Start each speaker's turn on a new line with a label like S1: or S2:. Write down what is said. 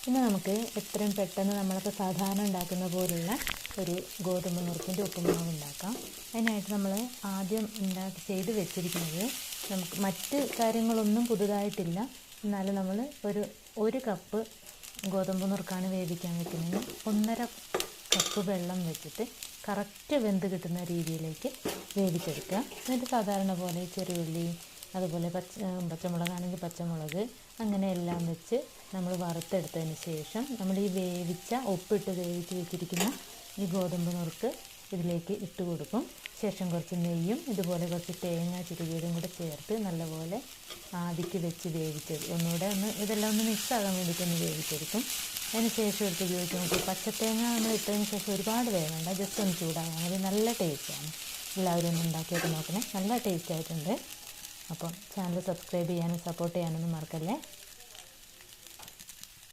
S1: ഇനി നമുക്ക് എത്രയും പെട്ടെന്ന് നമ്മളൊക്കെ സാധാരണ ഉണ്ടാക്കുന്ന പോലുള്ള ഒരു ഗോതമ്പ് നുറുക്കിൻ്റെ ഉപ്പുമാവ് ഉണ്ടാക്കാം. അതിനായിട്ട് നമ്മൾ ആദ്യം ചെയ്ത് വെച്ചിരിക്കുന്നത്, നമുക്ക് മറ്റ് കാര്യങ്ങളൊന്നും പുതുതായിട്ടില്ല. എന്നാലും നമ്മൾ ഒരു കപ്പ് ഗോതമ്പ് നുറുക്കാണ് വേവിക്കാൻ വെക്കുന്നത്. 1.5 കപ്പ് വെള്ളം വെച്ചിട്ട് കറക്റ്റ് വെന്ത് കിട്ടുന്ന രീതിയിലേക്ക് വേവിച്ചെടുക്കുക. എന്നിട്ട് സാധാരണ പോലെ ചെറിയുള്ളി, അതുപോലെ പച്ചമുളകാണെങ്കിൽ പച്ചമുളക്, അങ്ങനെ എല്ലാം വെച്ച് നമ്മൾ വറുത്തെടുത്തതിന് ശേഷം നമ്മൾ ഈ ഉപ്പിട്ട് വേവിച്ച് വെച്ചിരിക്കുന്ന ഈ ഗോതമ്പ് നുറുക്ക് ഇതിലേക്ക് ഇട്ട് കൊടുക്കും. ശേഷം കുറച്ച് നെയ്യും ഇതുപോലെ കുറച്ച് തേങ്ങ ചിരകിയതും കൂടെ ചേർത്ത് നല്ലപോലെ ആവിക്ക് വെച്ച് ഒന്നുകൂടെ ഇതെല്ലാം മിക്സ് ആകാൻ വേണ്ടിയിട്ടൊന്ന് വേവിച്ചെടുക്കും. അതിന് ശേഷം എടുത്ത് ഉപയോഗിച്ച് നമുക്ക് പച്ചത്തേങ്ങ നമ്മൾ ഇട്ടതിന് ശേഷം ഒരുപാട് വേണ്ട, ജസ്റ്റ് ഒന്ന് ചൂടാകാൻ മതി. നല്ല ടേസ്റ്റാണ്. എല്ലാവരും ഒന്ന് ഉണ്ടാക്കിയിട്ട് നോക്കണേ, നല്ല ടേസ്റ്റ് ആയിട്ടുണ്ട്. അപ്പം ചാനൽ സബ്സ്ക്രൈബ് ചെയ്യാനും സപ്പോർട്ട് ചെയ്യാനൊന്നും മറക്കല്ലേ.